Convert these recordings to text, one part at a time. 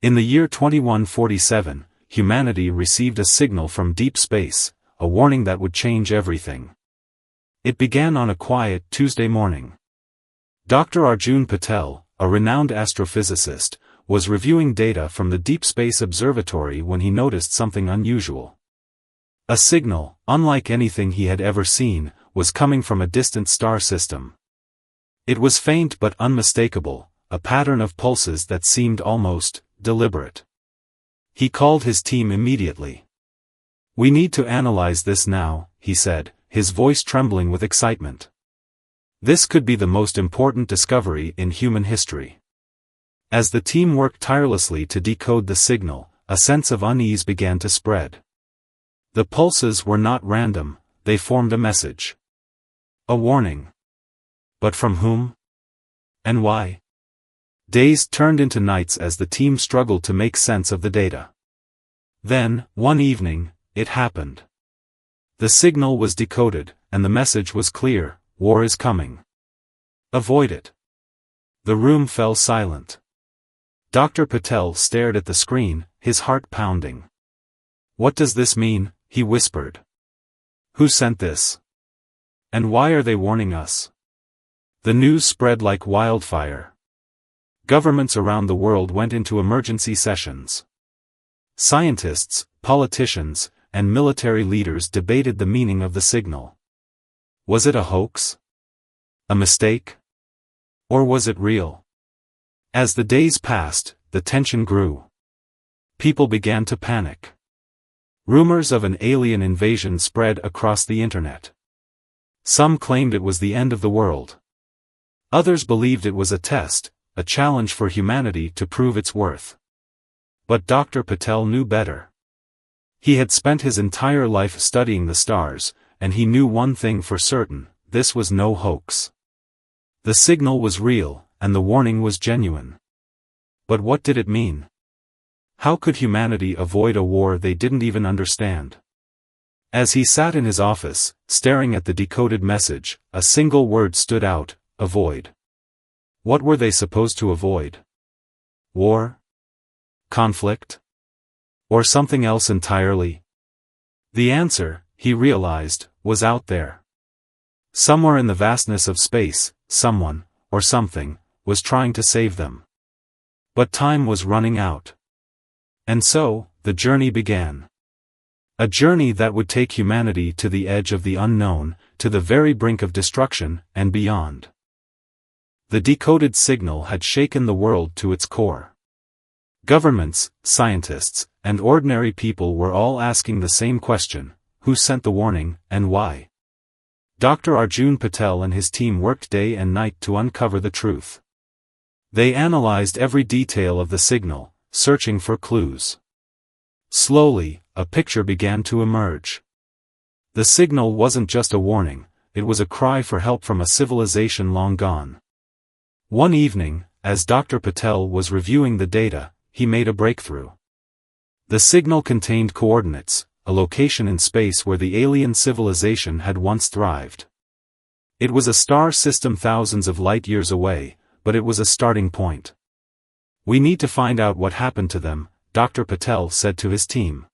In the year 2147, humanity received a signal from deep space, a warning that would change everything. It began on a quiet Tuesday morning. Dr. Arjun Patel, a renowned astrophysicist, was reviewing data from the Deep Space Observatory when he noticed something unusual. A signal, unlike anything he had ever seen, was coming from a distant star system. It was faint but unmistakable, a pattern of pulses that seemed almost deliberate. He called his team immediately. "We need to analyze this now," he said, his voice trembling with excitement. This could be the most important discovery in human history. As the team worked tirelessly to decode the signal, a sense of unease began to spread. The pulses were not random, they formed a message. A warning. But from whom? And why? Days turned into nights as the team struggled to make sense of the data. Then, one evening, it happened. The signal was decoded, and the message was clear: war is coming. Avoid it. The room fell silent. Dr. Patel stared at the screen, his heart pounding. "What does this mean?" he whispered. "Who sent this? And why are they warning us?" The news spread like wildfire. Governments around the world went into emergency sessions. Scientists, politicians, and military leaders debated the meaning of the signal. Was it a hoax? A mistake? Or was it real? As the days passed, the tension grew. People began to panic. Rumors of an alien invasion spread across the internet. Some claimed it was the end of the world. Others believed it was a test, a challenge for humanity to prove its worth. But Dr. Patel knew better. He had spent his entire life studying the stars, and he knew one thing for certain: this was no hoax. The signal was real, and the warning was genuine. But what did it mean? How could humanity avoid a war they didn't even understand? As he sat in his office, staring at the decoded message, a single word stood out: avoid. What were they supposed to avoid? War? Conflict? Or something else entirely? The answer, he realized, was out there. Somewhere in the vastness of space, someone, or something, was trying to save them. But time was running out. And so, the journey began. A journey that would take humanity to the edge of the unknown, to the very brink of destruction, and beyond. The decoded signal had shaken the world to its core. Governments, scientists, and ordinary people were all asking the same question: who sent the warning, and why? Dr. Arjun Patel and his team worked day and night to uncover the truth. They analyzed every detail of the signal, searching for clues. Slowly, a picture began to emerge. The signal wasn't just a warning, it was a cry for help from a civilization long gone. One evening, as Dr. Patel was reviewing the data, he made a breakthrough. The signal contained coordinates, a location in space where the alien civilization had once thrived. It was a star system thousands of light-years away, but it was a starting point. "We need to find out what happened to them," Dr. Patel said to his team.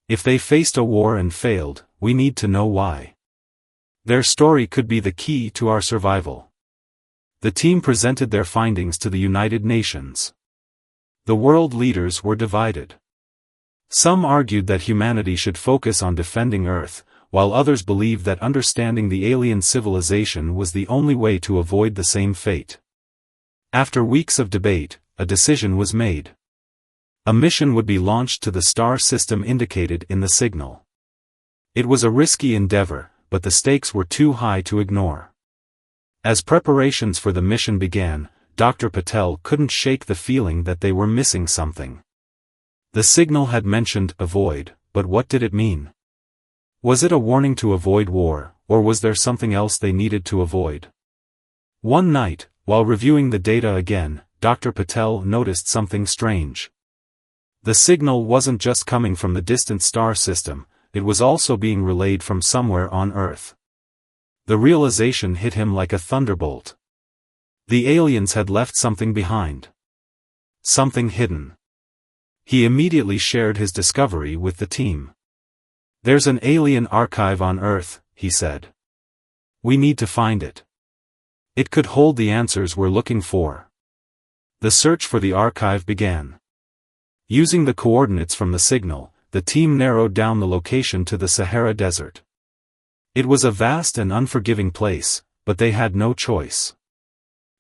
"If they faced a war and failed, we need to know why. Their story could be the key to our survival." The team presented their findings to the United Nations. The world leaders were divided. Some argued that humanity should focus on defending Earth, while others believed that understanding the alien civilization was the only way to avoid the same fate. After weeks of debate, a decision was made. A mission would be launched to the star system indicated in the signal. It was a risky endeavor, but the stakes were too high to ignore. As preparations for the mission began, Dr. Patel couldn't shake the feeling that they were missing something. The signal had mentioned avoid, but what did it mean? Was it a warning to avoid war, or was there something else they needed to avoid? One night, while reviewing the data again, Dr. Patel noticed something strange. The signal wasn't just coming from the distant star system, it was also being relayed from somewhere on Earth. The realization hit him like a thunderbolt. The aliens had left something behind. Something hidden. He immediately shared his discovery with the team. "There's an alien archive on Earth," he said. "We need to find it. It could hold the answers we're looking for." The search for the archive began. Using the coordinates from the signal, the team narrowed down the location to the Sahara Desert. It was a vast and unforgiving place, but they had no choice.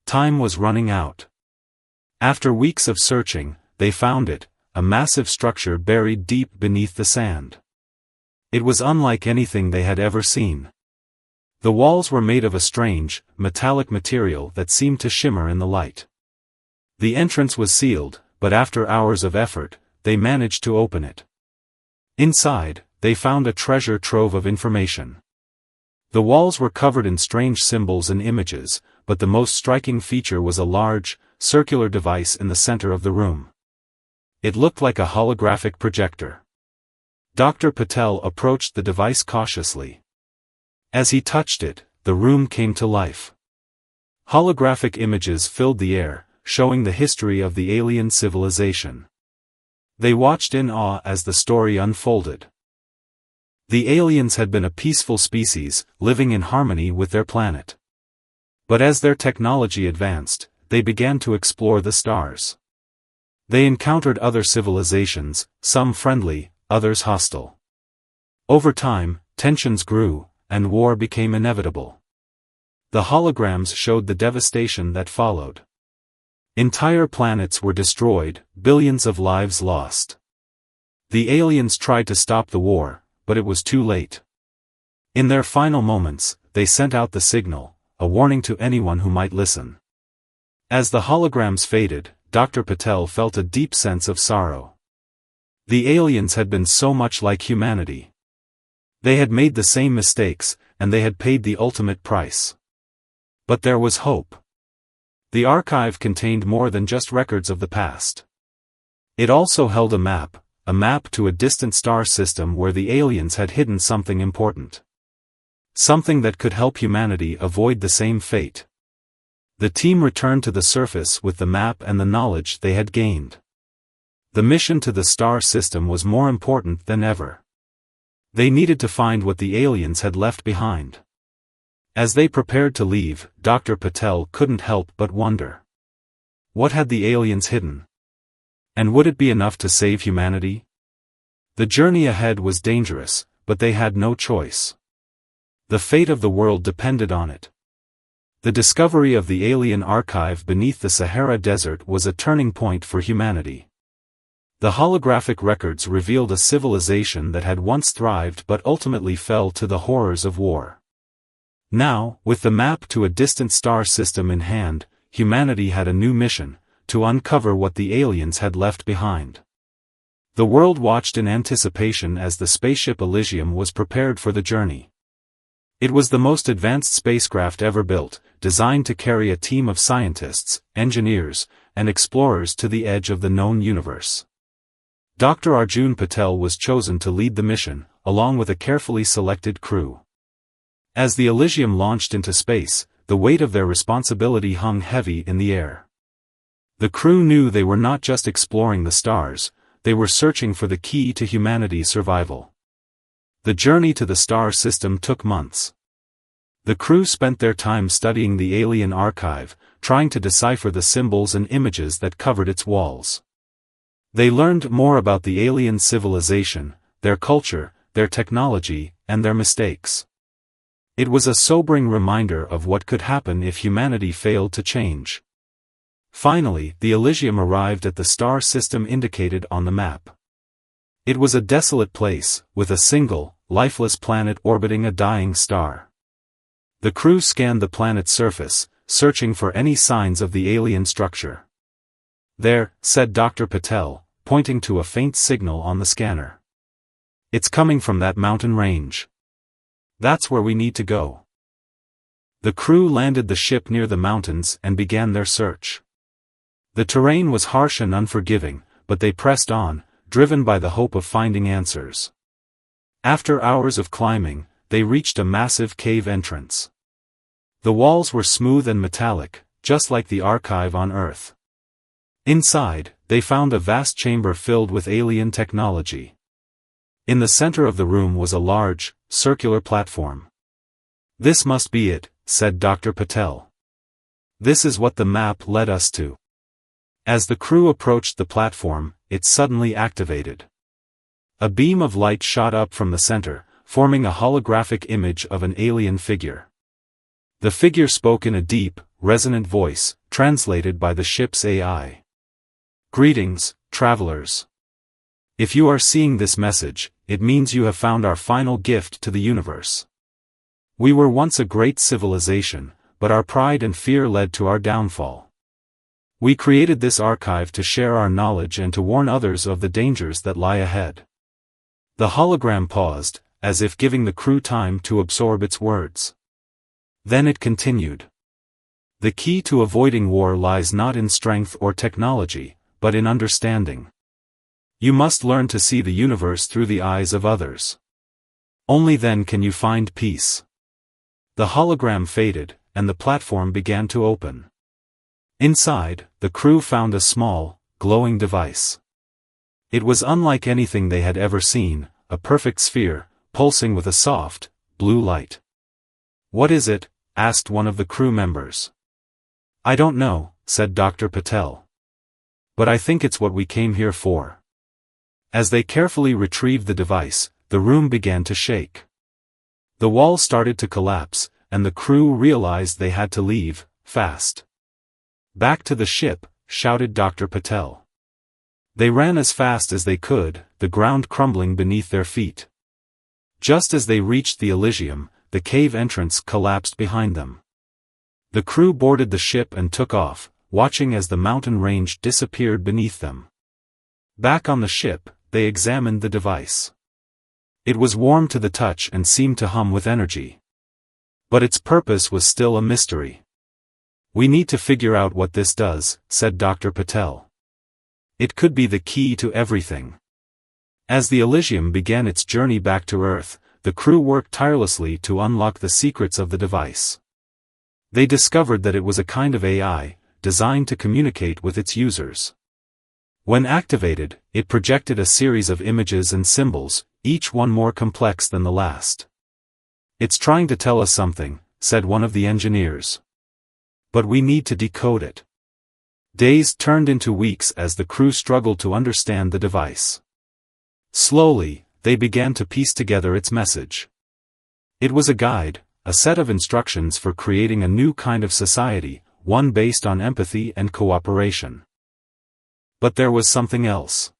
Time was running out. After weeks of searching, they found it, a massive structure buried deep beneath the sand. It was unlike anything they had ever seen. The walls were made of a strange, metallic material that seemed to shimmer in the light. The entrance was sealed, but after hours of effort, they managed to open it. Inside, they found a treasure trove of information. The walls were covered in strange symbols and images, but the most striking feature was a large, circular device in the center of the room. It looked like a holographic projector. Dr. Patel approached the device cautiously. As he touched it, the room came to life. Holographic images filled the air, showing the history of the alien civilization. They watched in awe as the story unfolded. The aliens had been a peaceful species, living in harmony with their planet. But as their technology advanced, they began to explore the stars. They encountered other civilizations, some friendly, others hostile. Over time, tensions grew, and war became inevitable. The holograms showed the devastation that followed. Entire planets were destroyed, billions of lives lost. The aliens tried to stop the war, but it was too late. In their final moments, they sent out the signal, a warning to anyone who might listen. As the holograms faded, Dr. Patel felt a deep sense of sorrow. The aliens had been so much like humanity. They had made the same mistakes, and they had paid the ultimate price. But there was hope. The archive contained more than just records of the past. It also held a map to a distant star system where the aliens had hidden something important. Something that could help humanity avoid the same fate. The team returned to the surface with the map and the knowledge they had gained. The mission to the star system was more important than ever. They needed to find what the aliens had left behind. As they prepared to leave, Dr. Patel couldn't help but wonder. What had the aliens hidden? And would it be enough to save humanity? The journey ahead was dangerous, but they had no choice. The fate of the world depended on it. The discovery of the alien archive beneath the Sahara Desert was a turning point for humanity. The holographic records revealed a civilization that had once thrived but ultimately fell to the horrors of war. Now, with the map to a distant star system in hand, humanity had a new mission, to uncover what the aliens had left behind. The world watched in anticipation as the spaceship Elysium was prepared for the journey. It was the most advanced spacecraft ever built, designed to carry a team of scientists, engineers, and explorers to the edge of the known universe. Dr. Arjun Patel was chosen to lead the mission, along with a carefully selected crew. As the Elysium launched into space, the weight of their responsibility hung heavy in the air. The crew knew they were not just exploring the stars, they were searching for the key to humanity's survival. The journey to the star system took months. The crew spent their time studying the alien archive, trying to decipher the symbols and images that covered its walls. They learned more about the alien civilization, their culture, their technology, and their mistakes. It was a sobering reminder of what could happen if humanity failed to change. Finally, the Elysium arrived at the star system indicated on the map. It was a desolate place, with a single, lifeless planet orbiting a dying star. The crew scanned the planet's surface, searching for any signs of the alien structure. "There," said Dr. Patel, pointing to a faint signal on the scanner. "It's coming from that mountain range. That's where we need to go." The crew landed the ship near the mountains and began their search. The terrain was harsh and unforgiving, but they pressed on, driven by the hope of finding answers. After hours of climbing, they reached a massive cave entrance. The walls were smooth and metallic, just like the archive on Earth. Inside, they found a vast chamber filled with alien technology. In the center of the room was a large, circular platform. "This must be it," said Dr. Patel. "This is what the map led us to." As the crew approached the platform, it suddenly activated. A beam of light shot up from the center, forming a holographic image of an alien figure. The figure spoke in a deep, resonant voice, translated by the ship's AI. "Greetings, travelers. If you are seeing this message, it means you have found our final gift to the universe. We were once a great civilization, but our pride and fear led to our downfall. We created this archive to share our knowledge and to warn others of the dangers that lie ahead." The hologram paused, as if giving the crew time to absorb its words. Then it continued. "The key to avoiding war lies not in strength or technology, but in understanding. You must learn to see the universe through the eyes of others. Only then can you find peace." The hologram faded, and the platform began to open. Inside, the crew found a small, glowing device. It was unlike anything they had ever seen, a perfect sphere, pulsing with a soft, blue light. "What is it?" asked one of the crew members. "I don't know," said Dr. Patel. "But I think it's what we came here for." As they carefully retrieved the device, the room began to shake. The wall started to collapse, and the crew realized they had to leave, fast. "Back to the ship," shouted Dr. Patel. They ran as fast as they could, the ground crumbling beneath their feet. Just as they reached the Elysium, the cave entrance collapsed behind them. The crew boarded the ship and took off, watching as the mountain range disappeared beneath them. Back on the ship, they examined the device. It was warm to the touch and seemed to hum with energy. But its purpose was still a mystery. "We need to figure out what this does," said Dr. Patel. "It could be the key to everything." As the Elysium began its journey back to Earth, the crew worked tirelessly to unlock the secrets of the device. They discovered that it was a kind of AI, designed to communicate with its users. When activated, it projected a series of images and symbols, each one more complex than the last. "It's trying to tell us something," said one of the engineers. "But we need to decode it." Days turned into weeks as the crew struggled to understand the device. Slowly, they began to piece together its message. It was a guide, a set of instructions for creating a new kind of society, one based on empathy and cooperation. But there was something else.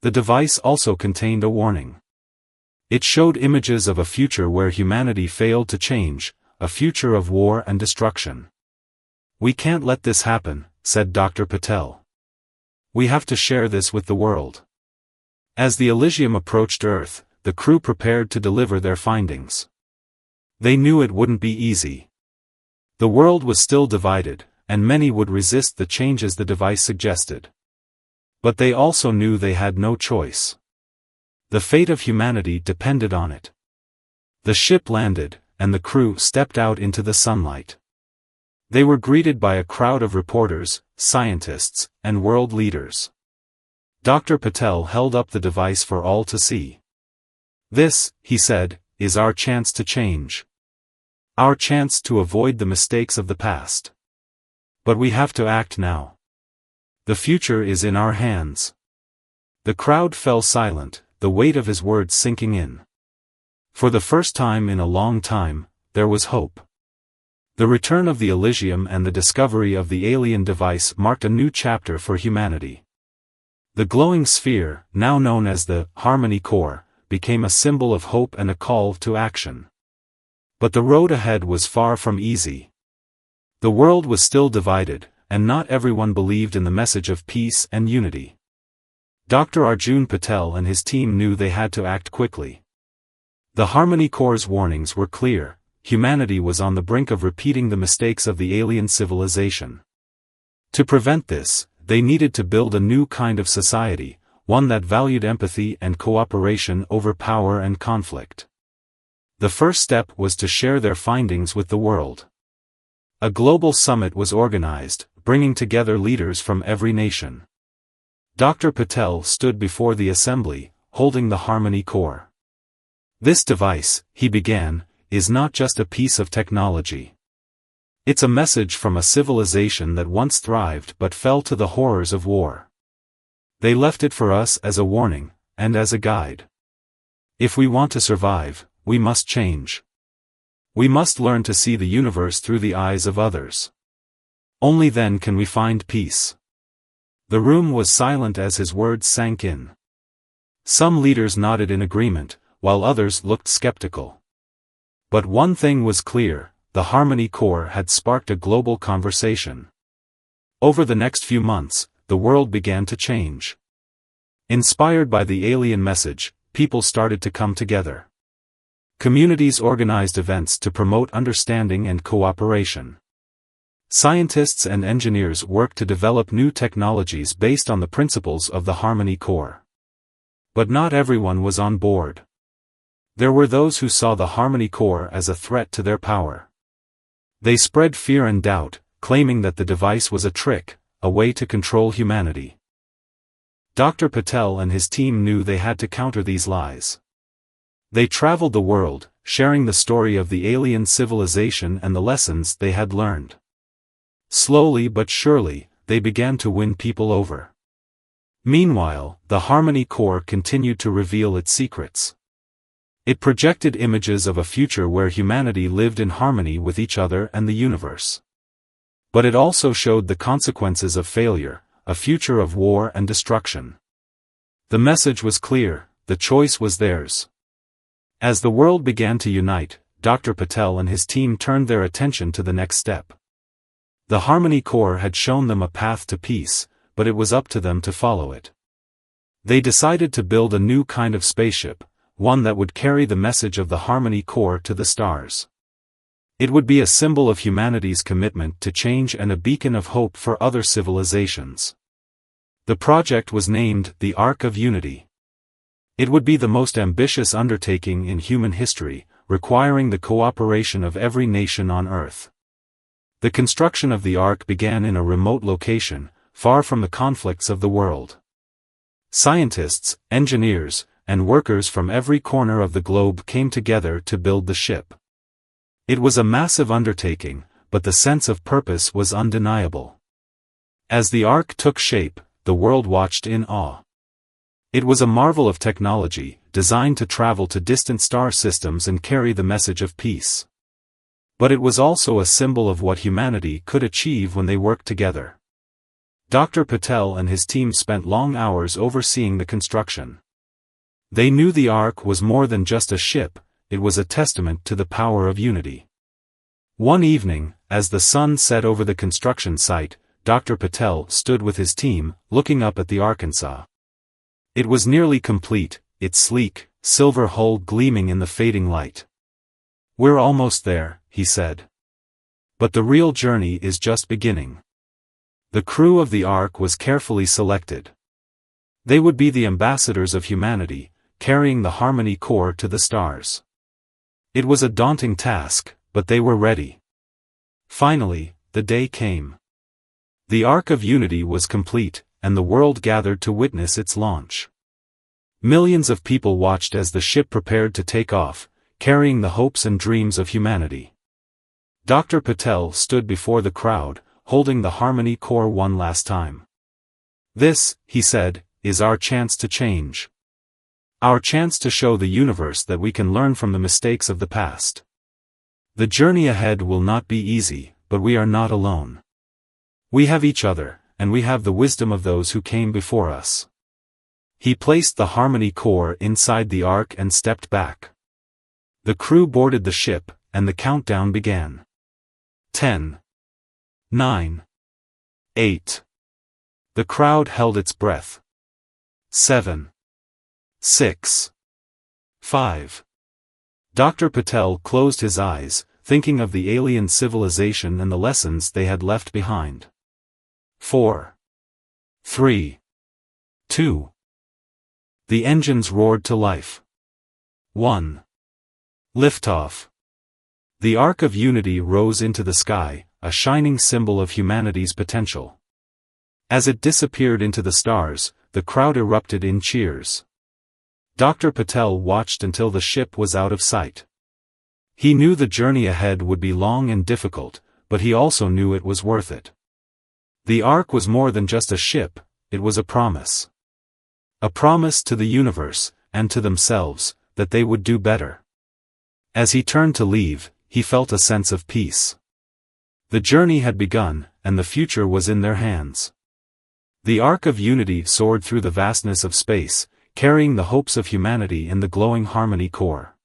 The device also contained a warning. It showed images of a future where humanity failed to change, a future of war and destruction. "We can't let this happen," said Dr. Patel. "We have to share this with the world." As the Elysium approached Earth, the crew prepared to deliver their findings. They knew it wouldn't be easy. The world was still divided, and many would resist the changes the device suggested. But they also knew they had no choice. The fate of humanity depended on it. The ship landed, and the crew stepped out into the sunlight. They were greeted by a crowd of reporters, scientists, and world leaders. Dr. Patel held up the device for all to see. "This," he said, "is our chance to change. Our chance to avoid the mistakes of the past. But we have to act now. The future is in our hands." The crowd fell silent, the weight of his words sinking in. For the first time in a long time, there was hope. The return of the Elysium and the discovery of the alien device marked a new chapter for humanity. The glowing sphere, now known as the Harmony Core, became a symbol of hope and a call to action. But the road ahead was far from easy. The world was still divided, and not everyone believed in the message of peace and unity. Dr. Arjun Patel and his team knew they had to act quickly. The Harmony Core's warnings were clear: humanity was on the brink of repeating the mistakes of the alien civilization. To prevent this, they needed to build a new kind of society, one that valued empathy and cooperation over power and conflict. The first step was to share their findings with the world. A global summit was organized, bringing together leaders from every nation. Dr. Patel stood before the assembly, holding the Harmony Core. This device, he began, is not just a piece of technology. It's a message from a civilization that once thrived but fell to the horrors of war. They left it for us as a warning, and as a guide. If we want to survive, we must change. We must learn to see the universe through the eyes of others. Only then can we find peace. The room was silent as his words sank in. Some leaders nodded in agreement, while others looked skeptical. But one thing was clear: the Harmony Core had sparked a global conversation. Over the next few months, the world began to change. Inspired by the alien message, people started to come together. Communities organized events to promote understanding and cooperation. Scientists and engineers worked to develop new technologies based on the principles of the Harmony Core. But not everyone was on board. There were those who saw the Harmony Core as a threat to their power. They spread fear and doubt, claiming that the device was a trick, a way to control humanity. Dr. Patel and his team knew they had to counter these lies. They traveled the world, sharing the story of the alien civilization and the lessons they had learned. Slowly but surely, they began to win people over. Meanwhile, the Harmony Core continued to reveal its secrets. It projected images of a future where humanity lived in harmony with each other and the universe. But it also showed the consequences of failure, a future of war and destruction. The message was clear: the choice was theirs. As the world began to unite, Dr. Patel and his team turned their attention to the next step. The Harmony Core had shown them a path to peace, but it was up to them to follow it. They decided to build a new kind of spaceship, one that would carry the message of the Harmony Core to the stars. It would be a symbol of humanity's commitment to change and a beacon of hope for other civilizations. The project was named the Ark of Unity. It would be the most ambitious undertaking in human history, requiring the cooperation of every nation on Earth. The construction of the Ark began in a remote location, far from the conflicts of the world. Scientists, engineers, and workers from every corner of the globe came together to build the ship. It was a massive undertaking, but the sense of purpose was undeniable. As the Ark took shape, the world watched in awe. It was a marvel of technology, designed to travel to distant star systems and carry the message of peace. But it was also a symbol of what humanity could achieve when they worked together. Dr. Patel and his team spent long hours overseeing the construction. They knew the Ark was more than just a ship, it was a testament to the power of unity. One evening, as the sun set over the construction site, Dr. Patel stood with his team, looking up at the Arkansas. It was nearly complete, its sleek, silver hull gleaming in the fading light. "We're almost there," he said. "But the real journey is just beginning." The crew of the Ark was carefully selected. They would be the ambassadors of humanity, carrying the Harmony Core to the stars. It was a daunting task, but they were ready. Finally, the day came. The Ark of Unity was complete, and the world gathered to witness its launch. Millions of people watched as the ship prepared to take off, carrying the hopes and dreams of humanity. Dr. Patel stood before the crowd, holding the Harmony Core one last time. "This," he said, "is our chance to change. Our chance to show the universe that we can learn from the mistakes of the past. The journey ahead will not be easy, but we are not alone. We have each other, and we have the wisdom of those who came before us." He placed the Harmony Core inside the Ark and stepped back. The crew boarded the ship, and the countdown began. 10. 9. 8. The crowd held its breath. 7. 6. 5. Dr. Patel closed his eyes, thinking of the alien civilization and the lessons they had left behind. 4. 3. 2. The engines roared to life. 1. Liftoff. The Ark of Unity rose into the sky, a shining symbol of humanity's potential. As it disappeared into the stars, the crowd erupted in cheers. Dr. Patel watched until the ship was out of sight. He knew the journey ahead would be long and difficult, but he also knew it was worth it. The Ark was more than just a ship, it was a promise. A promise to the universe, and to themselves, that they would do better. As he turned to leave, he felt a sense of peace. The journey had begun, and the future was in their hands. The Ark of Unity soared through the vastness of space, carrying the hopes of humanity in the glowing Harmony core.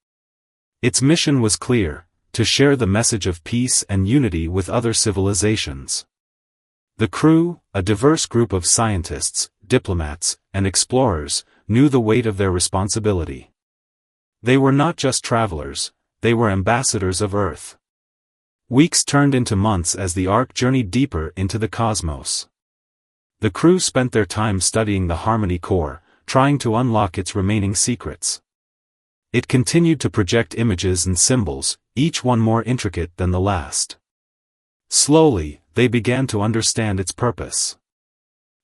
Its mission was clear, to share the message of peace and unity with other civilizations. The crew, a diverse group of scientists, diplomats, and explorers, knew the weight of their responsibility. They were not just travelers, they were ambassadors of Earth. Weeks turned into months as the Ark journeyed deeper into the cosmos. The crew spent their time studying the Harmony core, trying to unlock its remaining secrets. It continued to project images and symbols, each one more intricate than the last. Slowly, they began to understand its purpose.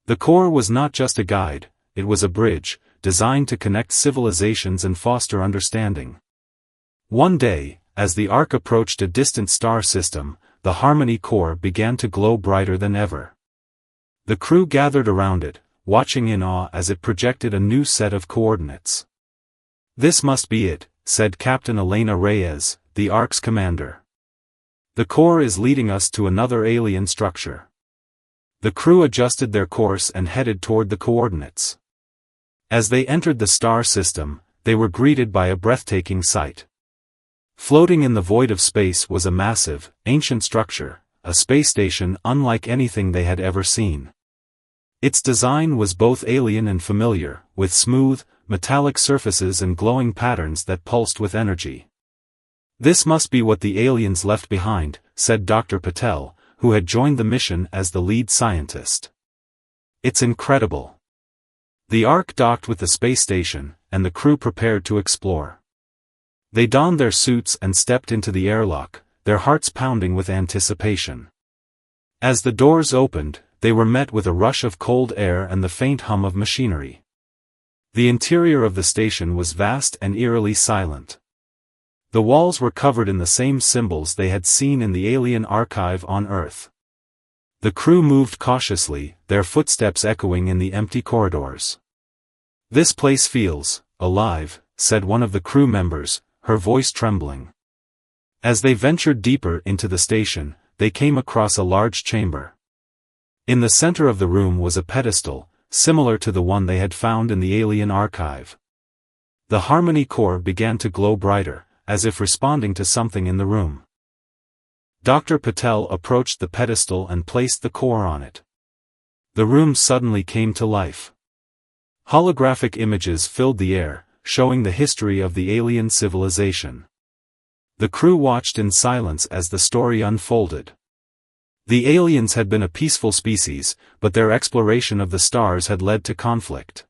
The core was not just a guide, it was a bridge, designed to connect civilizations and foster understanding. One day, as the Ark approached a distant star system, the Harmony core began to glow brighter than ever. The crew gathered around it, watching in awe as it projected a new set of coordinates. "This must be it," said Captain Elena Reyes, the Ark's commander. "The core is leading us to another alien structure." The crew adjusted their course and headed toward the coordinates. As they entered the star system, they were greeted by a breathtaking sight. Floating in the void of space was a massive, ancient structure, a space station unlike anything they had ever seen. Its design was both alien and familiar, with smooth, metallic surfaces and glowing patterns that pulsed with energy. "This must be what the aliens left behind," said Dr. Patel, who had joined the mission as the lead scientist. "It's incredible." The Ark docked with the space station, and the crew prepared to explore. They donned their suits and stepped into the airlock, their hearts pounding with anticipation. As the doors opened, they were met with a rush of cold air and the faint hum of machinery. The interior of the station was vast and eerily silent. The walls were covered in the same symbols they had seen in the alien archive on Earth. The crew moved cautiously, their footsteps echoing in the empty corridors. "This place feels alive," said one of the crew members, her voice trembling. As they ventured deeper into the station, they came across a large chamber. In the center of the room was a pedestal, similar to the one they had found in the alien archive. The Harmony core began to glow brighter, as if responding to something in the room. Dr. Patel approached the pedestal and placed the core on it. The room suddenly came to life. Holographic images filled the air, showing the history of the alien civilization. The crew watched in silence as the story unfolded. The aliens had been a peaceful species, but their exploration of the stars had led to conflict.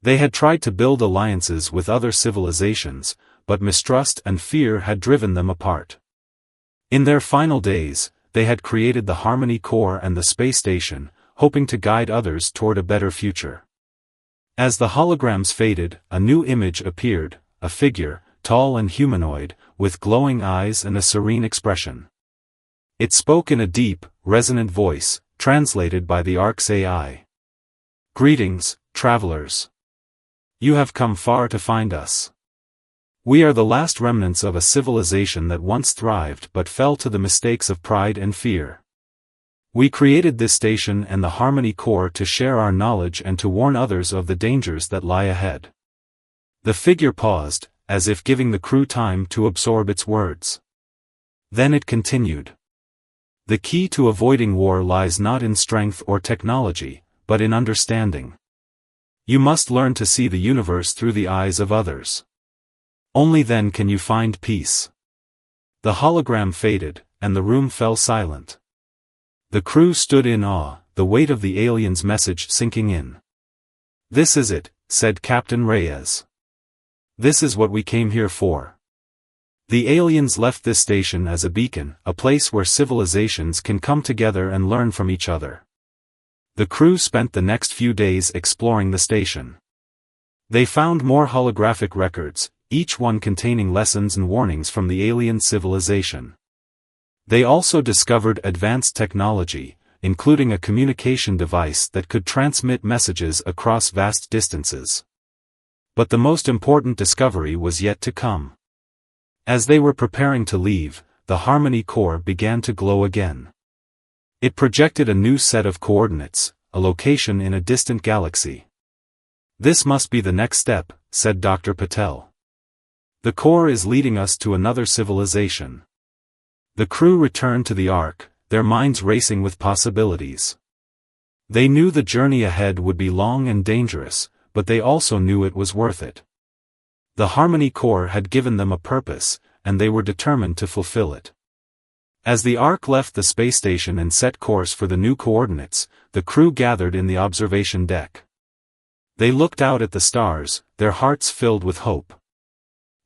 They had tried to build alliances with other civilizations, but mistrust and fear had driven them apart. In their final days, they had created the Harmony core and the space station, hoping to guide others toward a better future. As the holograms faded, a new image appeared, a figure, tall and humanoid, with glowing eyes and a serene expression. It spoke in a deep, resonant voice, translated by the Ark's AI. "Greetings, travelers. You have come far to find us. We are the last remnants of a civilization that once thrived but fell to the mistakes of pride and fear. We created this station and the Harmony core to share our knowledge and to warn others of the dangers that lie ahead." The figure paused, as if giving the crew time to absorb its words. Then it continued. "The key to avoiding war lies not in strength or technology, but in understanding. You must learn to see the universe through the eyes of others. Only then can you find peace." The hologram faded, and the room fell silent. The crew stood in awe, the weight of the alien's message sinking in. "This is it," said Captain Reyes. "This is what we came here for." The aliens left this station as a beacon, a place where civilizations can come together and learn from each other. The crew spent the next few days exploring the station. They found more holographic records, each one containing lessons and warnings from the alien civilization. They also discovered advanced technology, including a communication device that could transmit messages across vast distances. But the most important discovery was yet to come. As they were preparing to leave, the Harmony core began to glow again. It projected a new set of coordinates, a location in a distant galaxy. "This must be the next step," said Dr. Patel. "The core is leading us to another civilization." The crew returned to the Ark, their minds racing with possibilities. They knew the journey ahead would be long and dangerous, but they also knew it was worth it. The Harmony core had given them a purpose, and they were determined to fulfill it. As the Ark left the space station and set course for the new coordinates, the crew gathered in the observation deck. They looked out at the stars, their hearts filled with hope.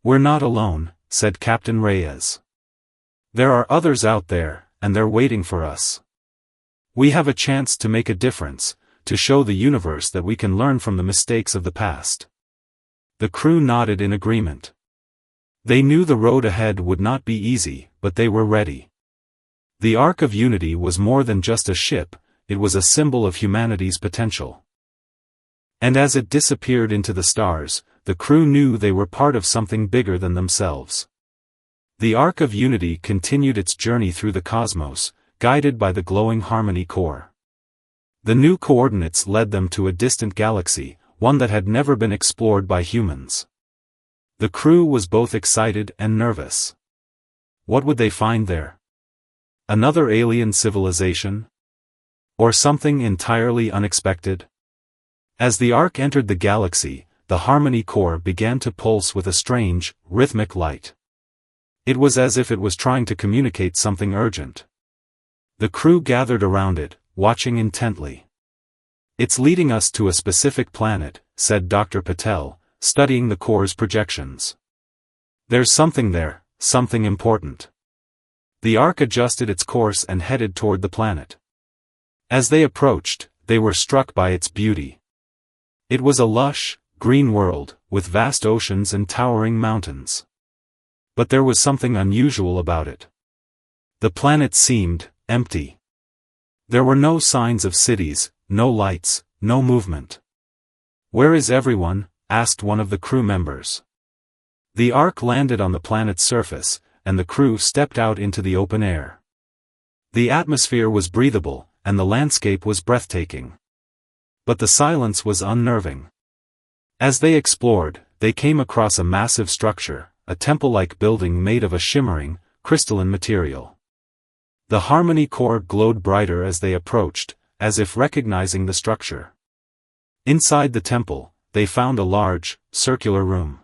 "We're not alone," said Captain Reyes. "There are others out there, and they're waiting for us. We have a chance to make a difference, to show the universe that we can learn from the mistakes of the past." The crew nodded in agreement. They knew the road ahead would not be easy, but they were ready. The Ark of Unity was more than just a ship, it was a symbol of humanity's potential. And as it disappeared into the stars, the crew knew they were part of something bigger than themselves. The Ark of Unity continued its journey through the cosmos, guided by the glowing Harmony core. The new coordinates led them to a distant galaxy, one that had never been explored by humans. The crew was both excited and nervous. What would they find there? Another alien civilization? Or something entirely unexpected? As the Ark entered the galaxy, the Harmony core began to pulse with a strange, rhythmic light. It was as if it was trying to communicate something urgent. The crew gathered around it, watching intently. "It's leading us to a specific planet," said Dr. Patel, studying the core's projections. "There's something there, something important." The Ark adjusted its course and headed toward the planet. As they approached, they were struck by its beauty. It was a lush, green world, with vast oceans and towering mountains. But there was something unusual about it. The planet seemed empty. There were no signs of cities, no lights, no movement. "Where is everyone?" asked one of the crew members. The Ark landed on the planet's surface, and the crew stepped out into the open air. The atmosphere was breathable, and the landscape was breathtaking. But the silence was unnerving. As they explored, they came across a massive structure, a temple-like building made of a shimmering, crystalline material. The Harmony core glowed brighter as they approached, as if recognizing the structure. Inside the temple, they found a large, circular room.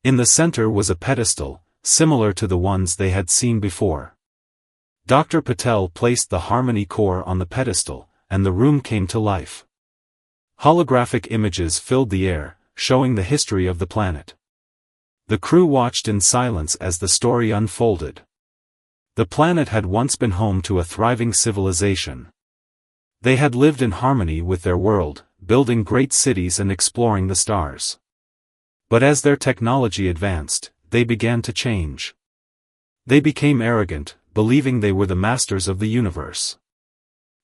In the center was a pedestal, similar to the ones they had seen before. Dr. Patel placed the Harmony core on the pedestal, and the room came to life. Holographic images filled the air, showing the history of the planet. The crew watched in silence as the story unfolded. The planet had once been home to a thriving civilization. They had lived in harmony with their world, building great cities and exploring the stars. But as their technology advanced, they began to change. They became arrogant, believing they were the masters of the universe.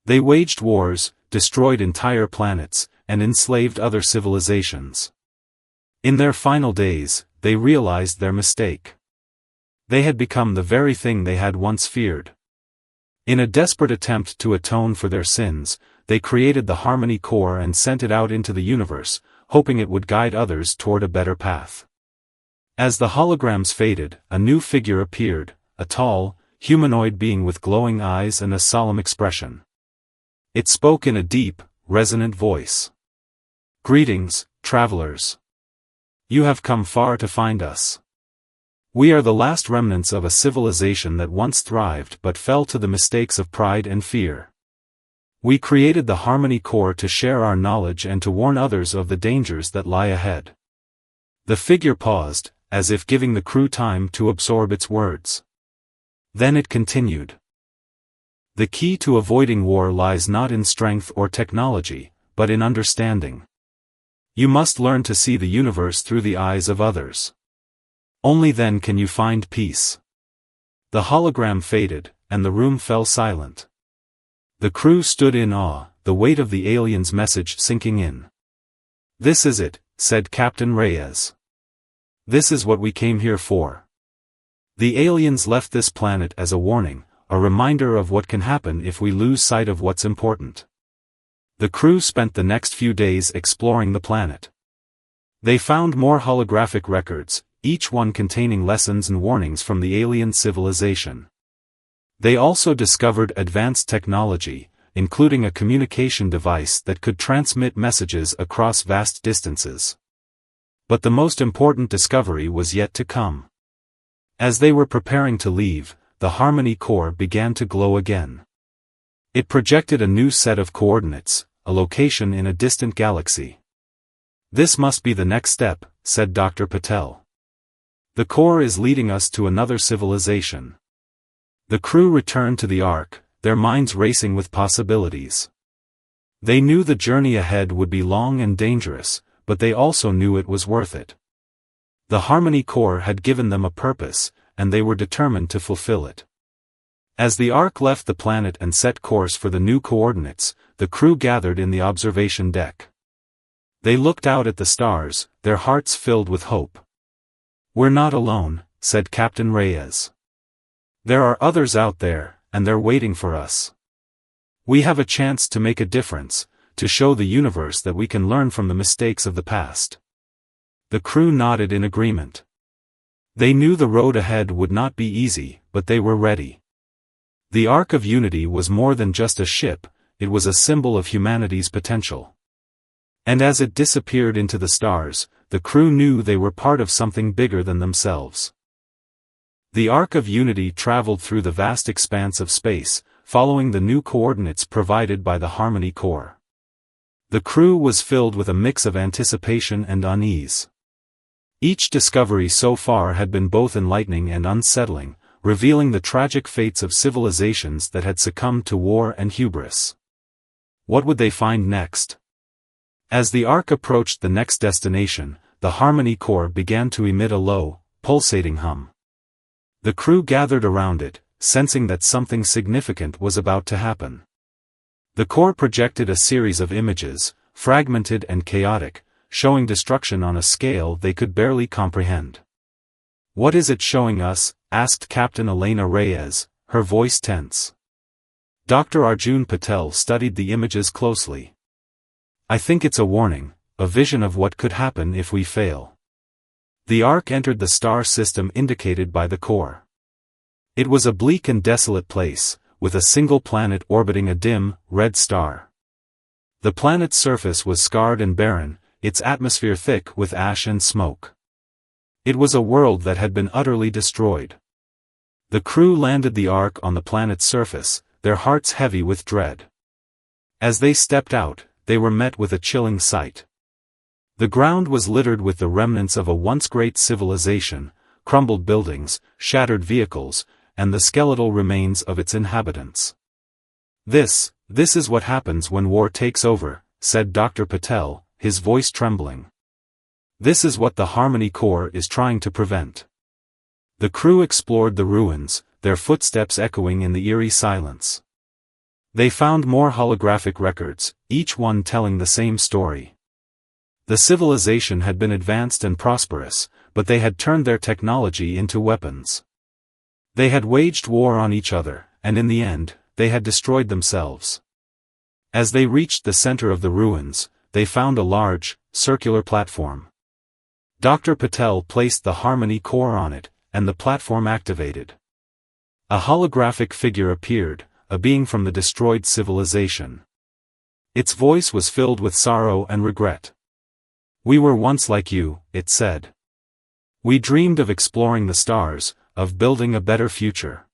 They waged wars, destroyed entire planets, and enslaved other civilizations. In their final days, they realized their mistake. They had become the very thing they had once feared. In a desperate attempt to atone for their sins, they created the Harmony core and sent it out into the universe, hoping it would guide others toward a better path. As the holograms faded, a new figure appeared, a tall, humanoid being with glowing eyes and a solemn expression. It spoke in a deep, resonant voice. "Greetings, travelers. You have come far to find us. We are the last remnants of a civilization that once thrived but fell to the mistakes of pride and fear. We created the Harmony core to share our knowledge and to warn others of the dangers that lie ahead." The figure paused, as if giving the crew time to absorb its words. Then it continued. The key to avoiding war lies not in strength or technology, but in understanding. You must learn to see the universe through the eyes of others. Only then can you find peace. The hologram faded, and the room fell silent. The crew stood in awe, the weight of the alien's message sinking in. "This is it," said Captain Reyes. "This is what we came here for." The aliens left this planet as a warning, a reminder of what can happen if we lose sight of what's important. The crew spent the next few days exploring the planet. They found more holographic records, each one containing lessons and warnings from the alien civilization. They also discovered advanced technology, including a communication device that could transmit messages across vast distances. But the most important discovery was yet to come. As they were preparing to leave, the Harmony core began to glow again. It projected a new set of coordinates, a location in a distant galaxy. "This must be the next step," said Dr. Patel. "The core is leading us to another civilization." The crew returned to the Ark, their minds racing with possibilities. They knew the journey ahead would be long and dangerous, but they also knew it was worth it. The Harmony core had given them a purpose, and they were determined to fulfill it. As the Ark left the planet and set course for the new coordinates, the crew gathered in the observation deck. They looked out at the stars, their hearts filled with hope. "We're not alone," said Captain Reyes. "There are others out there, and they're waiting for us. We have a chance to make a difference, to show the universe that we can learn from the mistakes of the past." The crew nodded in agreement. They knew the road ahead would not be easy, but they were ready. The Ark of Unity was more than just a ship, it was a symbol of humanity's potential. And as it disappeared into the stars, the crew knew they were part of something bigger than themselves. The Ark of Unity traveled through the vast expanse of space, following the new coordinates provided by the Harmony core. The crew was filled with a mix of anticipation and unease. Each discovery so far had been both enlightening and unsettling, revealing the tragic fates of civilizations that had succumbed to war and hubris. What would they find next? As the Ark approached the next destination, the Harmony core began to emit a low, pulsating hum. The crew gathered around it, sensing that something significant was about to happen. The core projected a series of images, fragmented and chaotic, showing destruction on a scale they could barely comprehend. "What is it showing us?" asked Captain Elena Reyes, her voice tense. Dr. Arjun Patel studied the images closely. "I think it's a warning, a vision of what could happen if we fail." The Ark entered the star system indicated by the core. It was a bleak and desolate place, with a single planet orbiting a dim, red star. The planet's surface was scarred and barren, its atmosphere thick with ash and smoke. It was a world that had been utterly destroyed. The crew landed the Ark on the planet's surface, their hearts heavy with dread. As they stepped out, they were met with a chilling sight. The ground was littered with the remnants of a once great civilization, crumbled buildings, shattered vehicles, and the skeletal remains of its inhabitants. This is what happens when war takes over," said Dr. Patel, his voice trembling. "This is what the Harmony core is trying to prevent." The crew explored the ruins, their footsteps echoing in the eerie silence. They found more holographic records, each one telling the same story. The civilization had been advanced and prosperous, but they had turned their technology into weapons. They had waged war on each other, and in the end, they had destroyed themselves. As they reached the center of the ruins, they found a large, circular platform. Dr. Patel placed the Harmony core on it, and the platform activated. A holographic figure appeared, a being from the destroyed civilization. Its voice was filled with sorrow and regret. "We were once like you," it said. "We dreamed of exploring the stars, of building a better future.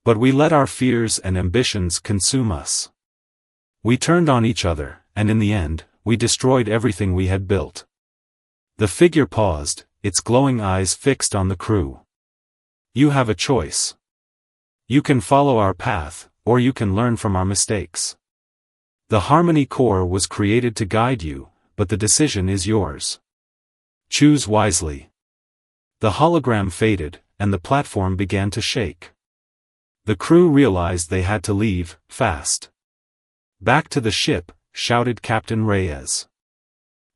But we let our fears and ambitions consume us. We turned on each other, and in the end, we destroyed everything we had built." The figure paused, its glowing eyes fixed on the crew. "You have a choice. You can follow our path, or you can learn from our mistakes. The Harmony Core was created to guide you, but the decision is yours. Choose wisely. The hologram faded, and the platform began to shake. The crew realized they had to leave, fast. "Back to the ship," shouted Captain Reyes.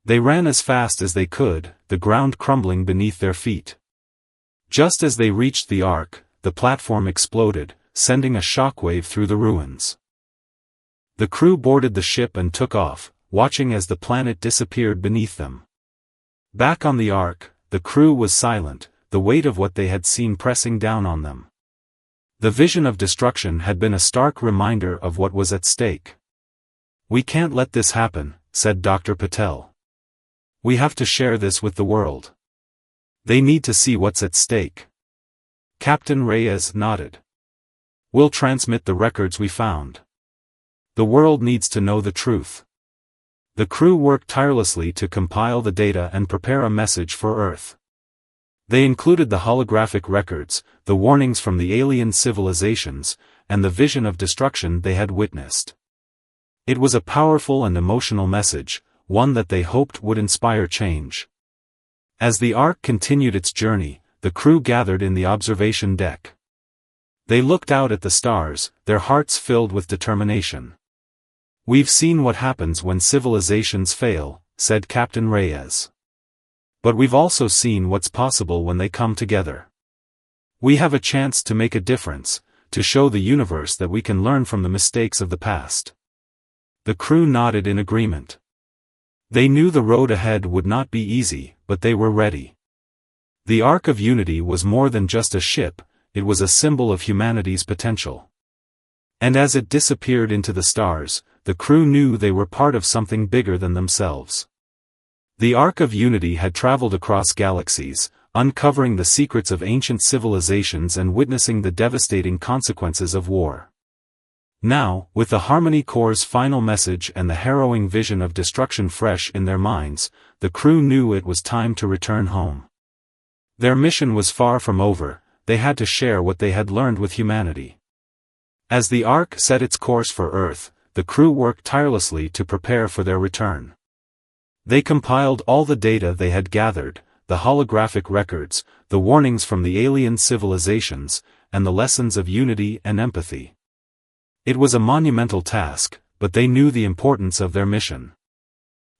They ran as fast as they could, the ground crumbling beneath their feet. Just as they reached the Ark, the platform exploded, sending a shockwave through the ruins. The crew boarded the ship and took off, watching as the planet disappeared beneath them. Back on the Ark, the crew was silent, the weight of what they had seen pressing down on them. The vision of destruction had been a stark reminder of what was at stake. "We can't let this happen," said Dr. Patel. "We have to share this with the world. They need to see what's at stake." Captain Reyes nodded. "We'll transmit the records we found. The world needs to know the truth." The crew worked tirelessly to compile the data and prepare a message for Earth. They included the holographic records, the warnings from the alien civilizations, and the vision of destruction they had witnessed. It was a powerful and emotional message, one that they hoped would inspire change. As the Ark continued its journey, the crew gathered in the observation deck. They looked out at the stars, their hearts filled with determination. "We've seen what happens when civilizations fail," said Captain Reyes. "But we've also seen what's possible when they come together. We have a chance to make a difference, to show the universe that we can learn from the mistakes of the past." The crew nodded in agreement. They knew the road ahead would not be easy, but they were ready. The Ark of Unity was more than just a ship, it was a symbol of humanity's potential. And as it disappeared into the stars, the crew knew they were part of something bigger than themselves. The Ark of Unity had traveled across galaxies, uncovering the secrets of ancient civilizations and witnessing the devastating consequences of war. Now, with the Harmony Core's final message and the harrowing vision of destruction fresh in their minds, the crew knew it was time to return home. Their mission was far from over, they had to share what they had learned with humanity. As the Ark set its course for Earth, the crew worked tirelessly to prepare for their return. They compiled all the data they had gathered, the holographic records, the warnings from the alien civilizations, and the lessons of unity and empathy. It was a monumental task, but they knew the importance of their mission.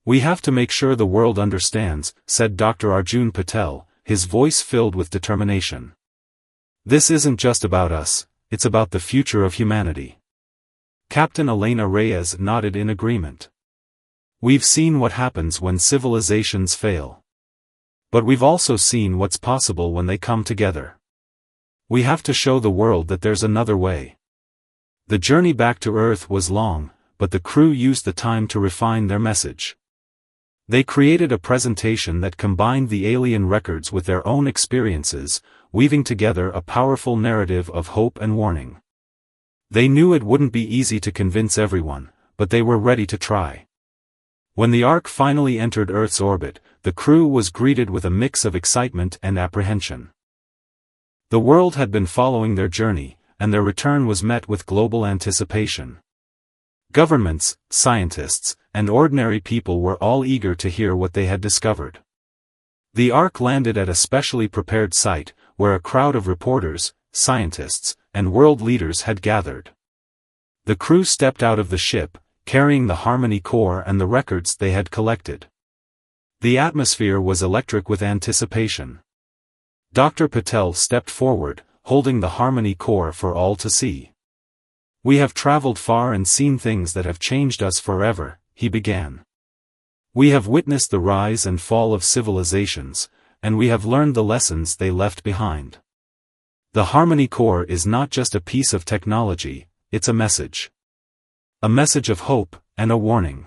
"We have to make sure the world understands," said Dr. Arjun Patel, his voice filled with determination. "This isn't just about us, it's about the future of humanity." Captain Elena Reyes nodded in agreement. "We've seen what happens when civilizations fail. But we've also seen what's possible when they come together. We have to show the world that there's another way." The journey back to Earth was long, but the crew used the time to refine their message. They created a presentation that combined the alien records with their own experiences, weaving together a powerful narrative of hope and warning. They knew it wouldn't be easy to convince everyone, but they were ready to try. When the Ark finally entered Earth's orbit, the crew was greeted with a mix of excitement and apprehension. The world had been following their journey, and their return was met with global anticipation. Governments, scientists, and ordinary people were all eager to hear what they had discovered. The Ark landed at a specially prepared site, where a crowd of reporters, scientists, and world leaders had gathered. The crew stepped out of the ship, carrying the Harmony Core and the records they had collected. The atmosphere was electric with anticipation. Dr. Patel stepped forward, holding the Harmony Core for all to see. "We have traveled far and seen things that have changed us forever," he began. "We have witnessed the rise and fall of civilizations, and we have learned the lessons they left behind. The Harmony Core is not just a piece of technology, it's a message. A message of hope, and a warning."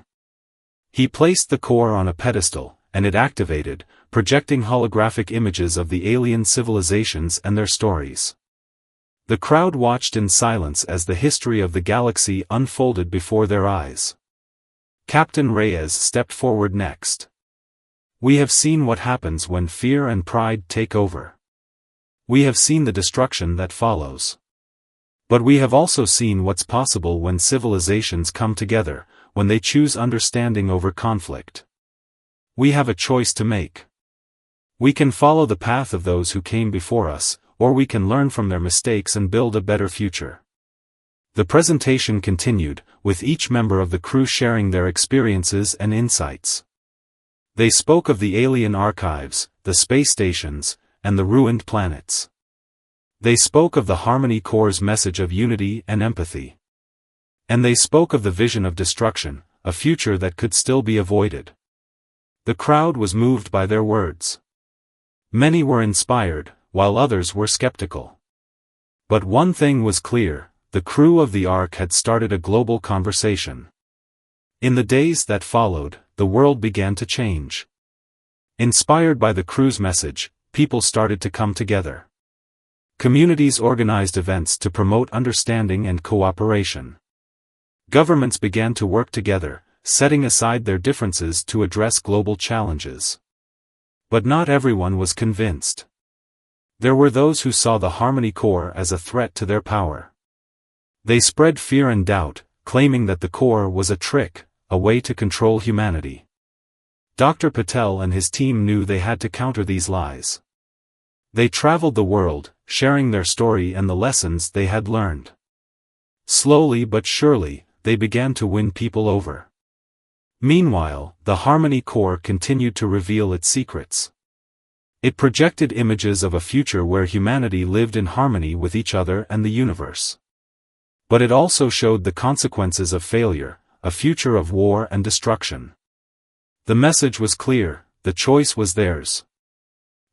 He placed the core on a pedestal, and it activated, projecting holographic images of the alien civilizations and their stories. The crowd watched in silence as the history of the galaxy unfolded before their eyes. Captain Reyes stepped forward next. "We have seen what happens when fear and pride take over. We have seen the destruction that follows. But we have also seen what's possible when civilizations come together, when they choose understanding over conflict. We have a choice to make. We can follow the path of those who came before us, or we can learn from their mistakes and build a better future. The presentation continued, with each member of the crew sharing their experiences and insights. They spoke of the alien archives, the space stations, and the ruined planets. They spoke of the Harmony Corps' message of unity and empathy. And they spoke of the vision of destruction, a future that could still be avoided. The crowd was moved by their words. Many were inspired, while others were skeptical. But one thing was clear, the crew of the Ark had started a global conversation. In the days that followed, the world began to change. Inspired by the crew's message, people started to come together. Communities organized events to promote understanding and cooperation. Governments began to work together, setting aside their differences to address global challenges. But not everyone was convinced. There were those who saw the Harmony Corps as a threat to their power. They spread fear and doubt, claiming that the Corps was a trick, a way to control humanity. Dr. Patel and his team knew they had to counter these lies. They traveled the world, sharing their story and the lessons they had learned. Slowly but surely, they began to win people over. Meanwhile, the Harmony Corps continued to reveal its secrets. It projected images of a future where humanity lived in harmony with each other and the universe. But it also showed the consequences of failure, a future of war and destruction. The message was clear, the choice was theirs.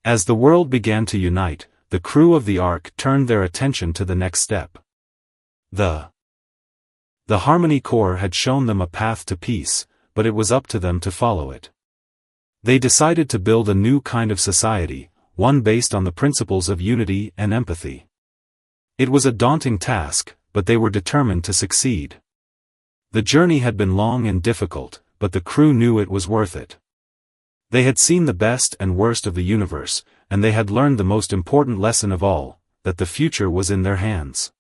As the world began to unite, the crew of the Ark turned their attention to the next step. The Harmony Corps had shown them a path to peace, but it was up to them to follow it. They decided to build a new kind of society, one based on the principles of unity and empathy. It was a daunting task, but they were determined to succeed. The journey had been long and difficult, but the crew knew it was worth it. They had seen the best and worst of the universe, and they had learned the most important lesson of all, that the future was in their hands.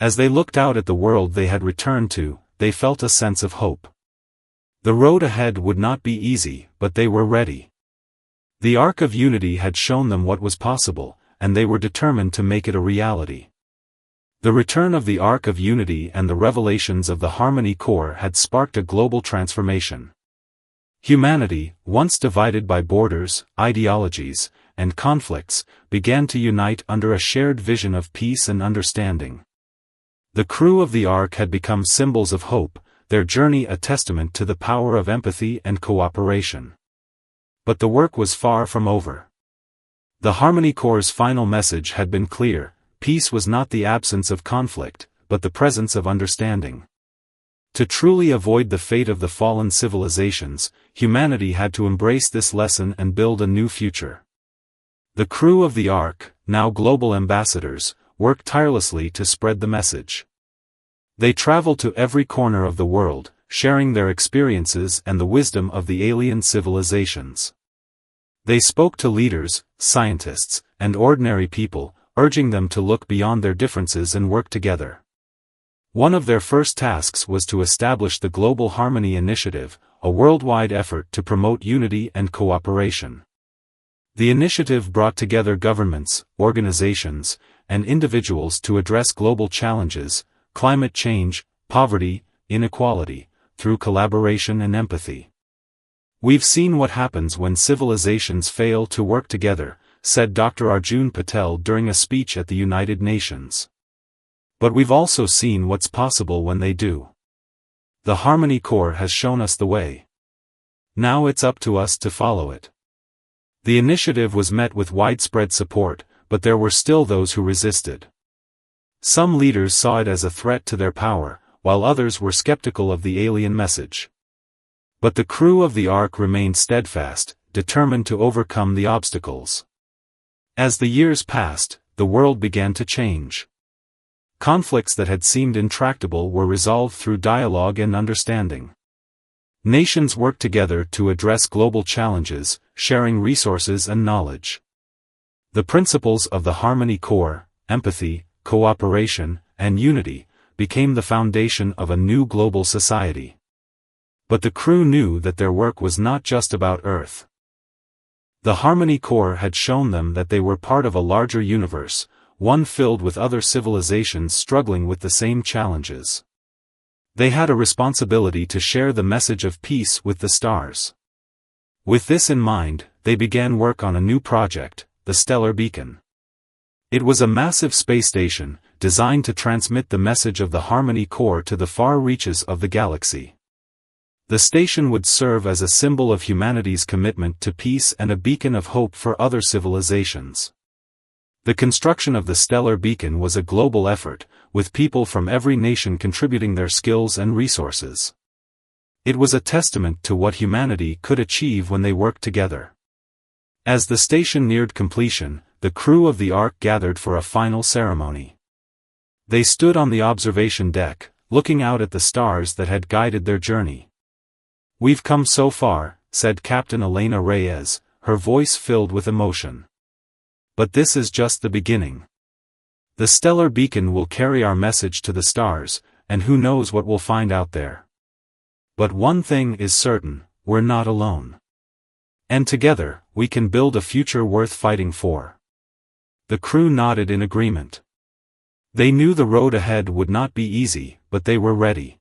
As they looked out at the world they had returned to, they felt a sense of hope. The road ahead would not be easy, but they were ready. The Ark of Unity had shown them what was possible, and they were determined to make it a reality. The return of the Ark of Unity and the revelations of the Harmony Corps had sparked a global transformation. Humanity, once divided by borders, ideologies, and conflicts, began to unite under a shared vision of peace and understanding. The crew of the Ark had become symbols of hope, their journey a testament to the power of empathy and cooperation. But the work was far from over. The Harmony Corps' final message had been clear: peace was not the absence of conflict, but the presence of understanding. To truly avoid the fate of the fallen civilizations, humanity had to embrace this lesson and build a new future. The crew of the Ark, now global ambassadors, worked tirelessly to spread the message. They traveled to every corner of the world, sharing their experiences and the wisdom of the alien civilizations. They spoke to leaders, scientists, and ordinary people, urging them to look beyond their differences and work together. One of their first tasks was to establish the Global Harmony Initiative, a worldwide effort to promote unity and cooperation. The initiative brought together governments, organizations, and individuals to address global challenges, climate change, poverty, inequality, through collaboration and empathy. "We've seen what happens when civilizations fail to work together," said Dr. Arjun Patel during a speech at the United Nations. "But we've also seen what's possible when they do. The Harmony Corps has shown us the way. Now it's up to us to follow it." The initiative was met with widespread support, but there were still those who resisted. Some leaders saw it as a threat to their power, while others were skeptical of the alien message. But the crew of the Ark remained steadfast, determined to overcome the obstacles. As the years passed, the world began to change. Conflicts that had seemed intractable were resolved through dialogue and understanding. Nations worked together to address global challenges, sharing resources and knowledge. The principles of the Harmony Corps, empathy, cooperation, and unity, became the foundation of a new global society. But the crew knew that their work was not just about Earth. The Harmony Corps had shown them that they were part of a larger universe, one filled with other civilizations struggling with the same challenges. They had a responsibility to share the message of peace with the stars. With this in mind, they began work on a new project, the Stellar Beacon. It was a massive space station, designed to transmit the message of the Harmony Corps to the far reaches of the galaxy. The station would serve as a symbol of humanity's commitment to peace and a beacon of hope for other civilizations. The construction of the Stellar Beacon was a global effort, with people from every nation contributing their skills and resources. It was a testament to what humanity could achieve when they worked together. As the station neared completion, the crew of the Ark gathered for a final ceremony. They stood on the observation deck, looking out at the stars that had guided their journey. "We've come so far," said Captain Elena Reyes, her voice filled with emotion. "But this is just the beginning. The Stellar Beacon will carry our message to the stars, and who knows what we'll find out there. But one thing is certain, we're not alone. And together, we can build a future worth fighting for." The crew nodded in agreement. They knew the road ahead would not be easy, but they were ready.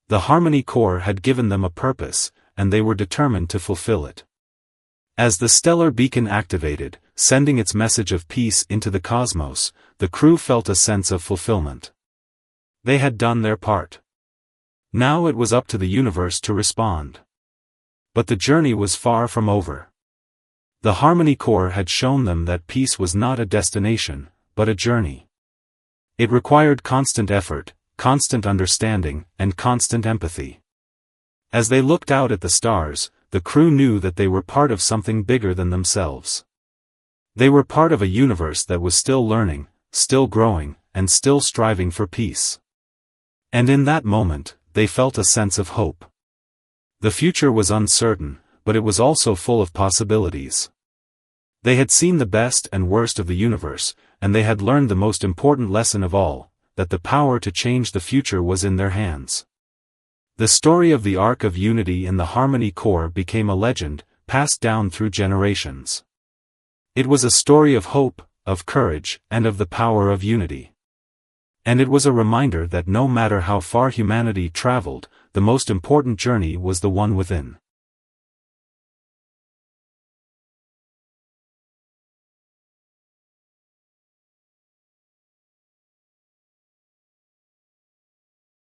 The Harmony Corps had given them a purpose, and they were determined to fulfill it. As the Stellar Beacon activated, sending its message of peace into the cosmos, the crew felt a sense of fulfillment. They had done their part. Now it was up to the universe to respond. But the journey was far from over. The Harmony Corps had shown them that peace was not a destination, but a journey. It required constant effort, constant understanding, and constant empathy. As they looked out at the stars, the crew knew that they were part of something bigger than themselves. They were part of a universe that was still learning, still growing, and still striving for peace. And in that moment, they felt a sense of hope. The future was uncertain, but it was also full of possibilities. They had seen the best and worst of the universe, and they had learned the most important lesson of all, that the power to change the future was in their hands. The story of the Ark of Unity in the Harmony Corps became a legend, passed down through generations. It was a story of hope, of courage, and of the power of unity. And it was a reminder that no matter how far humanity traveled, the most important journey was the one within.